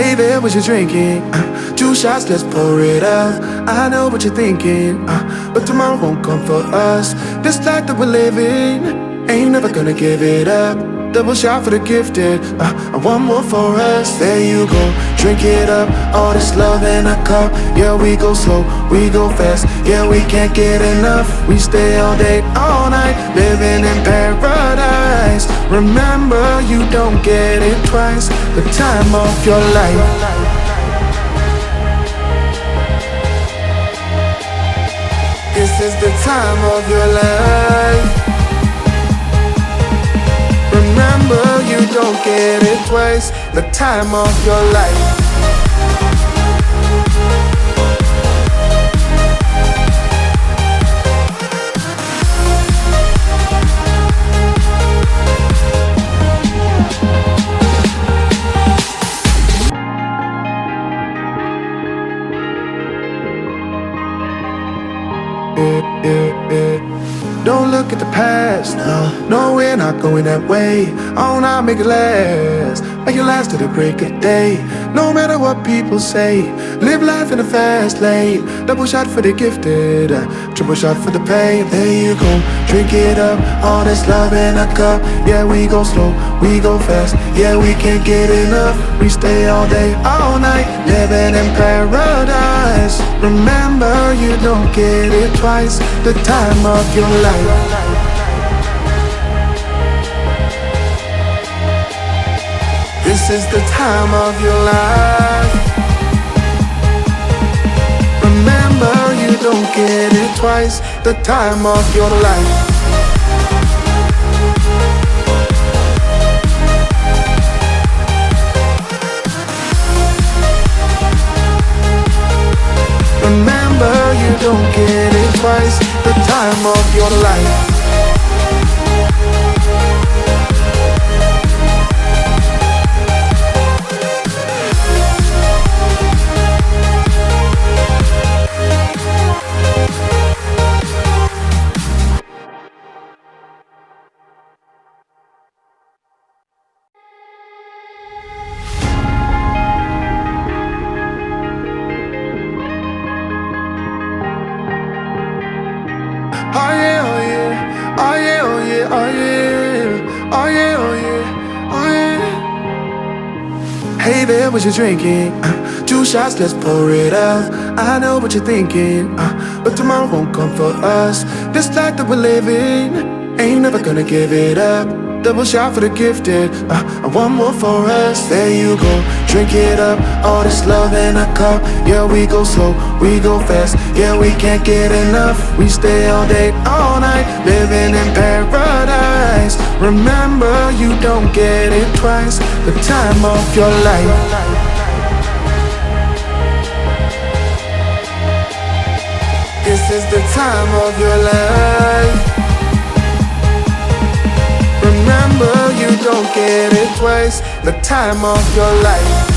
Hey there, what you drinking? 2 shots, let's pour it out. I know what you're thinking, but tomorrow won't come for us. This life that we're living, ain't never gonna give it up. Double shot for the gifted, and one more for us. There you go, drink it up. All this love in a cup. Yeah, we go slow, we go fast. Yeah, we can't get enough. We stay all day, all night, living in paradise. Remember, you don't get it twice. The time of your life. This is the time of your life. Remember, you don't get it twice. The time of your life. Don't look at the past, no, we're not going that way. Oh, now make it last, make it last to the break of day. No matter what people say, live life in a fast lane. Double shot for the gifted, triple shot for the pain. There you go, drink it up. All this love in a cup. Yeah, we go slow, we go fast. Yeah, we can't get enough. We stay all day, all night, living in paradise. Remember, you don't get it twice. The time of your life. This is the time of your life. Remember, you don't get it twice. The time of your life. Remember, you don't get it twice. The time of your life. Oh yeah, oh yeah, oh yeah, oh yeah, oh yeah, oh yeah, oh yeah, oh yeah. Hey there, what you drinking? 2 shots, let's pour it out. I know what you're thinking, but tomorrow won't come for us. This life that we're living, ain't never gonna give it up. Double shot for the gifted, and one more for us. There you go, drink it up. All this love in a cup. Yeah, we go slow, we go fast. Yeah, we can't get enough. We stay all day, all night, living in paradise. Remember, you don't get it twice. The time of your life. This is the time of your life. Remember, you don't get it twice. The time of your life.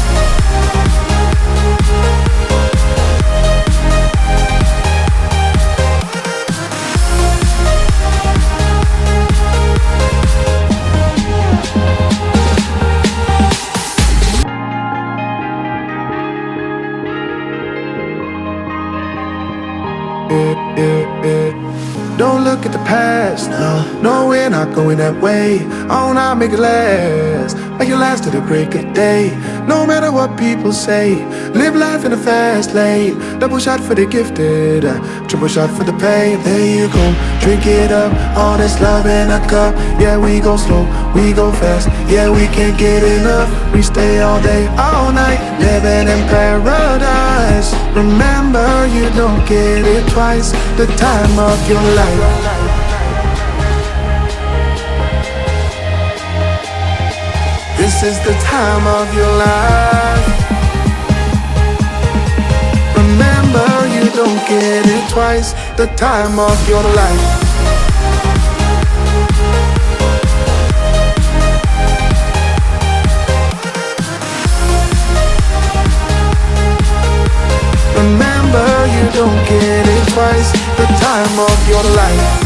Don't look at the past, no, we're not going that way. Oh, now make it last to the break of day. No matter what people say, live life in a fast lane. Double shot for the gifted, triple shot for the pain. There you go, drink it up. All this love in a cup. Yeah, we go slow, we go fast. Yeah, we can't get enough. We stay all day, all night, living in paradise. Remember, you don't get it twice. The time of your life. This is the time of your life. Remember, you don't get it twice. The time of your life. Remember, you don't get it twice. The time of your life.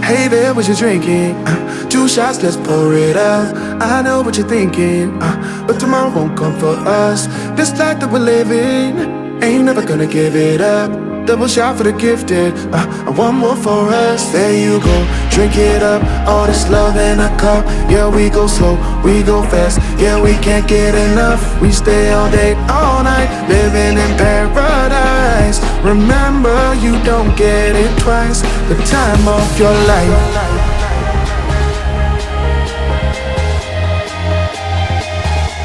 Hey there, what you drinking? 2 shots, let's pour it out. I know what you're thinking, but tomorrow won't come for us. This life that we're living, ain't never gonna give it up. Double shot for the gifted, and one more for us. There you go, drink it up. All this love in a cup. Yeah, we go slow, we go fast. Yeah, we can't get enough. We stay all day, all night, living in paradise. Remember, you don't get it twice. The time of your life.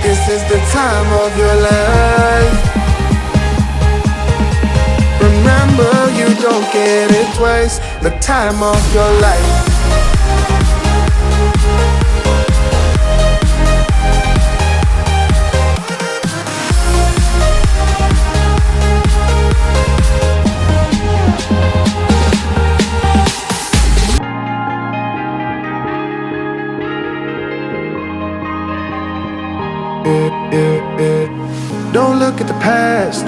This is the time of your life. Remember, you don't get it twice. The time of your life. Don't look at the past,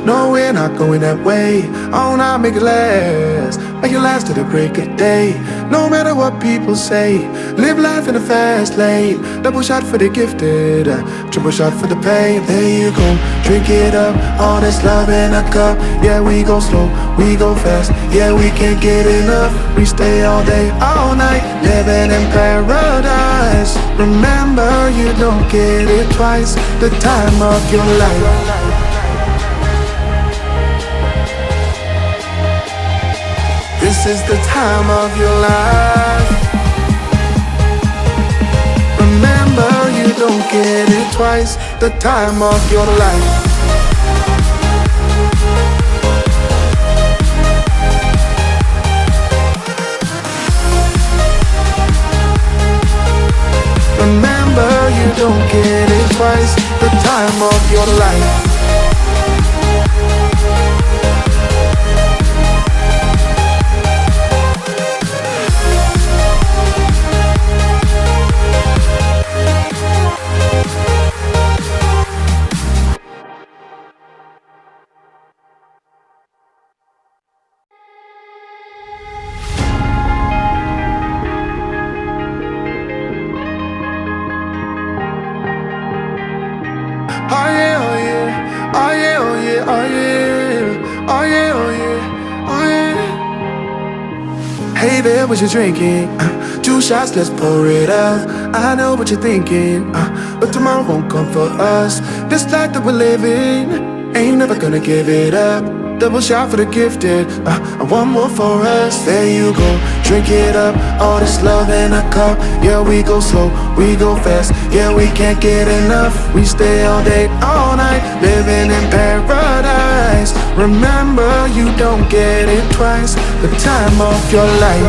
no, we're not going that way. Oh, now make it last, make it last to the break of day. No matter what people say, live life in the fast lane. Double shot for the gifted, triple shot for the pain. There you go, drink it up, all this love in a cup. Yeah, we go slow, we go fast. Yeah, we can't get enough. We stay all day, all night, living in paradise. Remember, you don't get it twice. The time of your life. This is the time of your life. Remember, you don't get it twice. The time of your life. Remember, you don't get it twice. The time of your life. Oh yeah, oh yeah, oh yeah, oh yeah, oh yeah, oh yeah, oh yeah, oh yeah. Hey there, what you drinking? 2 shots, let's pour it out. I know what you're thinking, but tomorrow won't come for us. This life that we're living, ain't never gonna give it up. Double shot for the gifted, and one more for us. There you go, drink it up. All this love in a cup. Yeah, we go slow, we go fast. Yeah, we can't get enough. We stay all day, all night, living in paradise. Remember, you don't get it twice. The time of your life.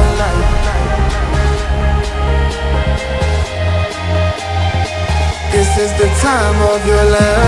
This is the time of your life.